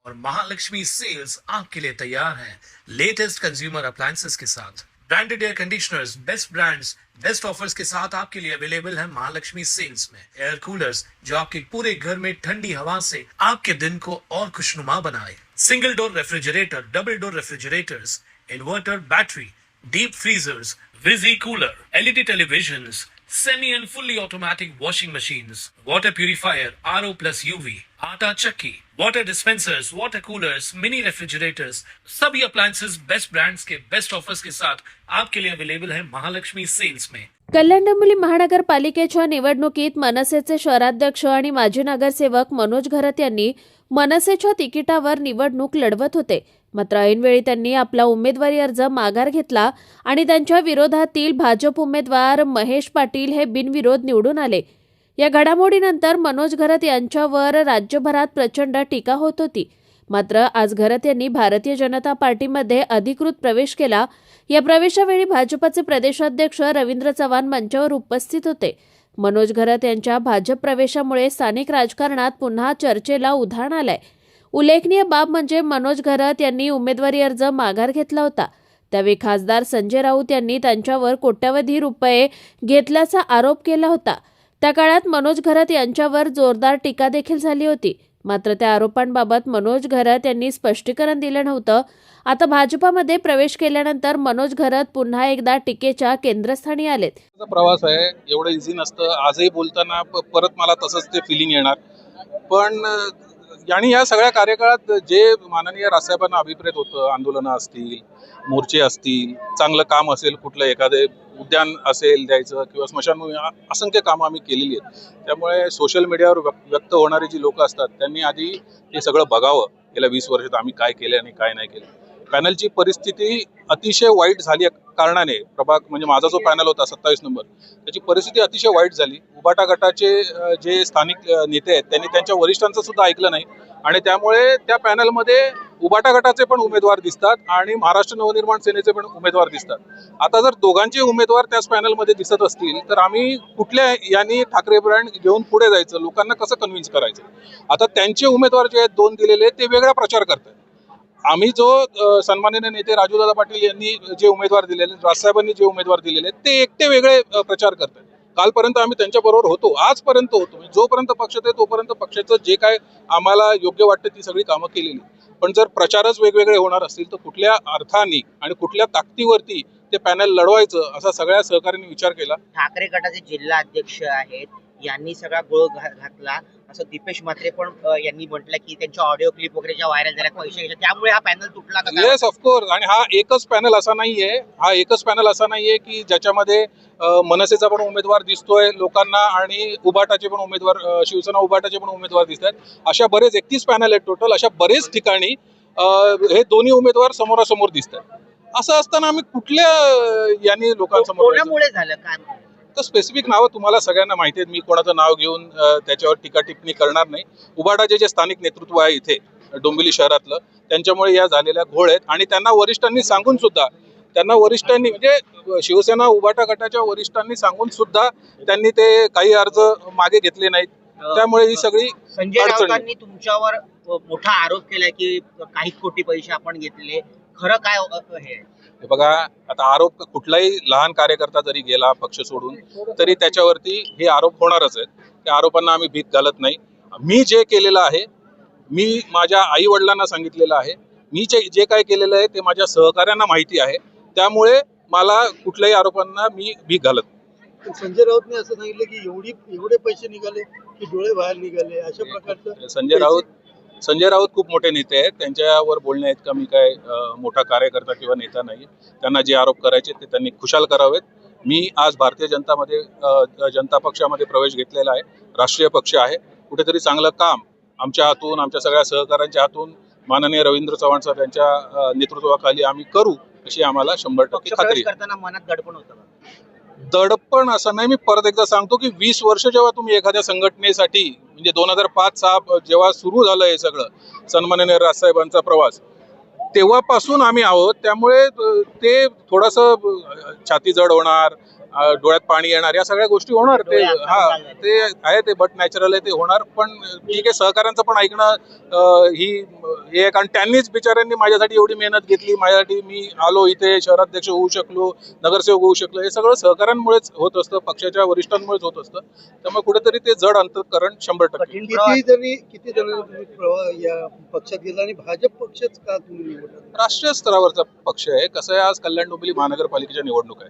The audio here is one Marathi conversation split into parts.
और महालक्ष्मी सेल्स आपके लिए तैयार है लेटेस्ट कंज्यूमर अप्लायंसेस के साथ। Branded air conditioners, best brands, best offers के साथ आपके लिए अवेलेबल है महालक्ष्मी सेल्स में। एयर कूलर्स जो आपके पूरे घर में ठंडी हवा से आपके दिन को और खुशनुमा बनाए। Single door refrigerator, double door refrigerators, inverter battery, deep freezers, विजी cooler, LED televisions, semi and fully automatic washing machines, water purifier, RO plus UV, आटा चक्की, water dispensers, water coolers, mini refrigerators, सभी appliances बेस्ट ब्रांड्स के बेस्ट ऑफर्स के साथ आपके लिए अवेलेबल है महालक्ष्मी सेल्स में। कल्याण डोंबिवली महानगरपालिकेच्या निवडणुकीत मनसेचे शहराध्यक्ष आणि माजी नगरसेवक मनोज घरत यांनी मनसेच्या तिकिटावर निवडणूक लढवत होते। मात्र ऐनवेळी त्यांनी आपला उमेदवारी अर्ज माघार घेतला आणि त्यांच्या विरोधातील भाजप उमेदवार महेश पाटील हे बिनविरोध निवडून आले। या घडामोडीनंतर मनोज घरत यांच्यावर राज्यभरात प्रचंड टीका होत होती। मात्र आज घरत यांनी भारतीय जनता पार्टीमध्ये अधिकृत प्रवेश केला। या प्रवेशावेळी भाजपचे प्रदेशाध्यक्ष रवींद्र चव्हाण मंचावर उपस्थित होते। मनोज घरत यांच्या भाजप प्रवेशामुळे स्थानिक राजकारणात पुन्हा चर्चेला उधाण आलंय। उल्लेखनीय बाब म्हणजे मनोज घरत यांनी उमेदवारी अर्ज माघार घेतला होता। त्यावेळी खासदार संजय राऊत यांनी त्यांच्यावर कोट्यवधी रुपये घेतल्याचा आरोप केला होता। त्या काळात मनोज घरत यांच्यावर जोरदार टीका देखील झाली होती। मात्र त्या आरोपांबाबत मनोज घरत यांनी स्पष्टीकरण दिलं नव्हतं। आता भाजपमध्ये प्रवेश केल्यानंतर मनोज घरत पुन्हा एकदा टीकेच्या केंद्रस्थानी आलेत। प्रवास आहे, एवढं इझी नसतं। आजही बोलताना परत मला तसंच ते फिलिंग येणार, पण आणि या सगळ्या कार्यकाळात जे माननीय राजसाहेबांना अभिप्रेत होतं, आंदोलनं असतील, मोर्चे असतील, चांगलं काम असेल, कुठलं एखादे उद्यान असेल द्यायचं किंवा स्मशानभूमी, असंख्य कामं आम्ही केलेली आहेत। त्यामुळे सोशल मीडियावर व्यक्त होणारी जी लोक असतात त्यांनी आधी हे सगळं बघावं, गेल्या 20 वर्षात आम्ही काय केले आणि काय नाही केले। पॅनलची परिस्थिती अतिशय वाईट झाली कारणाने, प्रभाग म्हणजे माझा जो पॅनल होता 27 नंबर, त्याची परिस्थिती अतिशय वाईट झाली। उबाटा गटाचे जे स्थानिक नेते आहेत त्यांनी त्यांच्या वरिष्ठांचं सुद्धा ऐकलं नाही आणि त्यामुळे त्या पॅनलमध्ये उबाटा गटाचे पण उमेदवार दिसतात आणि महाराष्ट्र नवनिर्माण सेनेचे पण उमेदवार दिसतात। आता जर दोघांचे उमेदवार त्याच पॅनलमध्ये दिसत असतील तर आम्ही कुठल्या यांनी ठाकरे ब्रँड घेऊन पुढे जायचं, लोकांना कसं कन्व्हिन्स करायचं? आता त्यांचे उमेदवार जे आहेत 2 दिलेले ते वेगळा प्रचार करतात। आम्ही जो सन्माननीय नेते राजूदादा पाटील यांनी जे उमेदवार दिलेले, राजसाहेबांनी जे उमेदवार दिलेले, ते एकटे वेगळे प्रचार करतात। कालपर्यंत आम्ही त्यांच्याबरोबर होतो, आजपर्यंत होतो। जोपर्यंत पक्ष आहे तोपर्यंत पक्षाचं जे काय आम्हाला योग्य वाटतं ती सगळी कामं केलेली। पण जर प्रचारच वेगवेगळे होणार असतील तर कुठल्या अर्थाने आणि कुठल्या ताकदीवरती ते पॅनल लढवायचं असा सगळ्या सहकार्यांनी विचार केला। ठाकरे गटाचे जिल्हा अध्यक्ष आहेत यांनी सगळा गोळ घातला असं दीपेश म्हात्रे पण यांनी म्हटलं की त्यांच्या ऑडिओ क्लिप वगैरे ज्या व्हायरल झाल्या पैसे घेतले त्यामुळे हा पॅनल तुटला का? Yes, of course. आणि हा एकच पॅनल असा नाहीये की ज्याच्यामध्ये मनसेचा पण उमेदवार दिसतोय लोकांना आणि उबाटाचे पण उमेदवार, शिवसेना उबाटाचे पण उमेदवार दिसतात। अशा बरेच 31 पॅनल आहेत टोटल। अशा बरेच ठिकाणी हे दोन्ही उमेदवार समोरासमोर दिसतात। असं असताना आम्ही कुठल्या यांनी लोकांसमोर झालं काय? तर स्पेसिफिक नावं तुम्हाला सगळ्यांना माहिती आहेत, मी कोणाचं नाव घेऊन त्याच्यावर टीका टिप्पणी करणार नाही। उबाटाचे जे स्थानिक नेतृत्व आहे इथे डोंबिवली शहरातलं, त्यांच्यामुळे या झालेल्या घोळ आहेत आणि त्यांना वरिष्ठांनी सांगून सुद्धा, म्हणजे शिवसेना उबाटा गटाच्या वरिष्ठांनी सांगून सुद्धा त्यांनी ते काही अर्ज मागे घेतले नाहीत। त्यामुळे ही सगळी संजय राऊतांनी तुमच्यावर मोठा आरोप केलाय की काही कोटी पैसे आपण घेतले, खरं काय हे? बघा, आता आरोप कुठलाही लहान कार्यकर्ता जरी गेला पक्ष सोडून तरी त्याच्यावरती हे आरोप होणारच आहेत। त्या आरोपांना आम्ही भीक घालत नाही। मी जे केलेलं आहे, मी माझ्या आई वडिलांना सांगितलेलं आहे, मी जे काय केलेलं आहे ते माझ्या सहकाऱ्यांना माहिती आहे। त्यामुळे मला कुठल्याही आरोपांना मी भीक घालत नाही। संजय राऊतने असं सांगितलं की एवढे पैसे निघाले की डोळे बाहेर निघाले, अशा प्रकारचं। संजय राऊत खूप मोठे नेते आहेत, त्यांच्यावर बोलण्या इतका मी काय मोठा कार्यकर्ता किंवा नेता नाही। त्यांना जे आरोप करायचे ते त्यांनी खुशाल करावेत। मी आज भारतीय जनता पक्षामध्ये प्रवेश घेतलेला आहे, राष्ट्रीय पक्ष आहे। कुठेतरी चांगलं काम आमच्या हातून, आमच्या सगळ्या सहकाऱ्यांच्या हातून माननीय रवींद्र चव्हाण साहेब यांच्या नेतृत्वाखाली आम्ही करू अशी आम्हाला 100% खात्री आहे। मनात दडपण होतं? दडपण असं नाही, मी परत एकदा सांगतो की 20 वर्ष जेव्हा तुम्ही एखाद्या संघटनेसाठी, म्हणजे 2005-06 जेव्हा सुरू झालं हे सगळं सन्माननीय राजसाहेबांचा प्रवास, तेव्हापासून आम्ही आहोत। त्यामुळे ते थोडंसं छाती जड होणार, डोळ्यात पाणी येणार, या सगळ्या गोष्टी होणार. ते डोळे आता हा लाल झाले. ते आहे, ते बट नॅचरल आहे, ते होणार. पण ठीक आहे, सहकाऱ्यांचं पण ऐकणं ही हे आहे. कारण त्यांनीच बिचाऱ्यांनी माझ्यासाठी एवढी मेहनत घेतली, माझ्यासाठी मी आलो इथे, शहराध्यक्ष होऊ शकलो, नगरसेवक होऊ शकलो. हे सगळं सहकाऱ्यांमुळेच होत असतं, पक्षाच्या वरिष्ठांमुळेच होत असतं. त्यामुळे कुठेतरी ते जड अंतःकरण 100%. कठीण प्रवास. किती जणांनी तुम्ही या पक्षात गेला आणि भाजप पक्षच का तुम्ही निवडला? राष्ट्रीय स्तरावरचा पक्ष आहे. कसं आहे, आज कल्याण डोंबिवली महानगरपालिकेच्या निवडणूक आहे.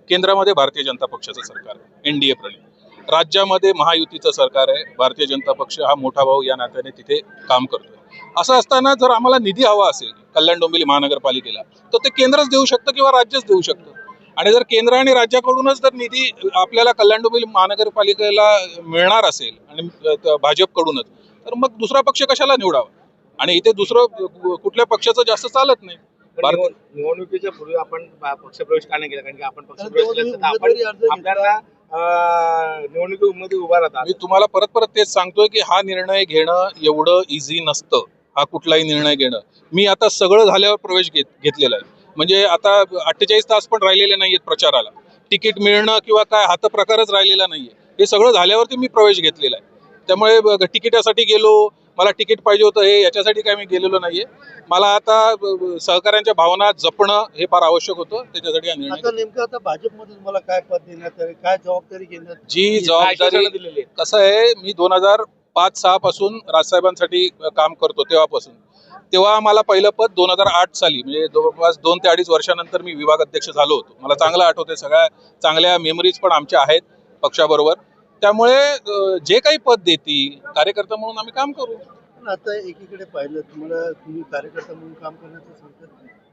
केंद्रामध्ये भारतीय जनता पक्षाचं सरकार आहे, एनडीए प्रणित. राज्यामध्ये महायुतीचं सरकार आहे. भारतीय जनता पक्ष हा मोठा भाऊ या नात्याने तिथे काम करतोय. असं असताना जर आम्हाला निधी हवा असेल कल्याण डोंबिवली महानगरपालिकेला, तर ते केंद्रच देऊ शकतं किंवा राज्यच देऊ शकतं. आणि जर केंद्र आणि राज्याकडूनच जर निधी आपल्याला कल्याण डोंबिवली महानगरपालिकेला मिळणार असेल आणि भाजपकडूनच, तर मग दुसरा पक्ष कशाला निवडावा? आणि इथे दुसरं कुठल्या पक्षाचं जास्त चालत नाही. निवडणुकीच्या पूर्वी आपण पक्षप्रवेश का नाही केला? कारण की आपण पक्षप्रवेश तेव्हा केला तुम्ही तर उमेदवारी अर्ज आपण आपल्याला निवडणुकीमध्ये उभा राहतात. मी तुम्हाला परत तेच सांगतोय की हा निर्णय घेणं एवढं इझी नसतं. हा कुठलाही निर्णय घेणं. मी आता सगळं झाल्यावर प्रवेश घेतलेला आहे. म्हणजे आता 48 तास पण राहिलेले नाहीयेत प्रचाराला. तिकीट मिळणं किंवा काय हा तर प्रकारच राहिलेला नाहीये. हे सगळं झाल्यावरती मी प्रवेश घेतलेला आहे. त्यामुळे तिकिटासाठी गेलो, मला तिकीट पाहिजे होतं, हे याच्यासाठी काय मी गेलेलो नाहीये. मला आता सहकाऱ्यांच्या भावना जपणं हे फार आवश्यक होतं. त्याच्यासाठी हा निर्णय आता नेमकं आता भाजपमध्ये तुम्हाला काय पद देण्यात आले, काय जबाबदारी घेण्यात? जी जबाबदारी दिलेली आहे. कसं आहे, मी 2005-06 पासून राजसाहेबांसाठी काम करतो तेव्हा मला पहिलं पद 2008 साली, म्हणजे जवळपास 2 ते 2.5 वर्षानंतर मी विभाग अध्यक्ष झालो होतो. मला चांगलं आठवतंय, सगळ्या चांगल्या मेमरीज पण आमच्या आहेत पक्षाबरोबर. त्यामुळे जे काही पद देतील कार्यकर्ता म्हणून आम्ही काम करू. पण आता एकीकडे पाहिलं तुम्ही कार्यकर्ता म्हणून काम करण्याचं सांगतात.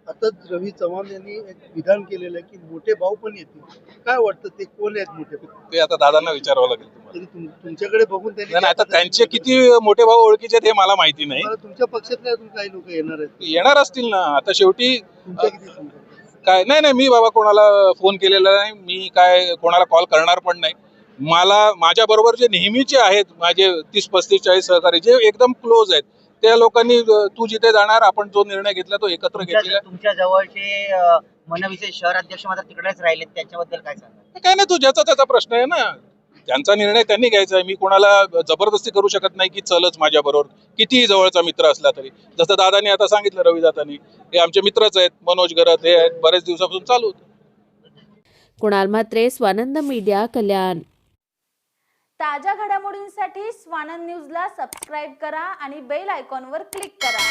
आता रवी चव्हाण यांनी एक विधान केलेलं आहे की मोठे भाऊ पण येतील. काय वाटतं, ते कोण आहेत मोठे भाऊ? ते आता दादांना विचारावं लागेल तुम्हाला. तरी तुमच्याकडे बघून त्यांनी नाही, आता त्यांचे किती मोठे भाऊ ओळखीचे आहेत हे मला माहिती नाही. तुम्हाला तुमच्या पक्षातले अजून काही लोक येणार आहेत? येणार असतील ना. आता शेवटी तुमच्या किती संपर्क? काय नाही मी बाबा कोणाला फोन केलेला नाही. मी काय कोणाला कॉल करणार पण नाही. माझ्या बरोबर जे नेहमीचे आहेत, माझे 30-35-40 सहकारी जे एकदम क्लोज आहेत, त्या लोकांनी तू जिथे जाणार, आपण जो निर्णय घेतला तो एकत्र घेतलेला. तुमच्या जवळचे मनविषय शहराध्यक्ष मात्र तिकडेच राहिले, त्याच्याबद्दल काय सांगा? काय नाही, तू ज्याचा त्याचा प्रश्न आहे ना. त्यांचा निर्णय त्यांनी घ्यायचा आहे. मी कोणाला जबरदस्ती करू शकत नाही की चलच माझ्या बरोबर, कितीही जवळचा मित्र असला तरी. जसं दादानी आता सांगितलं, रवी दादानी, हे आमचे मित्रच आहेत. मनोज गरत हे आहेत, बरेच दिवसापासून चालू होतं. कुणाल म्हात्रे, स्वानंद मीडिया, कल्याण. ताज्या घडामोडींसाठी स्वानंद न्यूजला सबस्क्राईब करा आणि बेल आयकॉनवर क्लिक करा.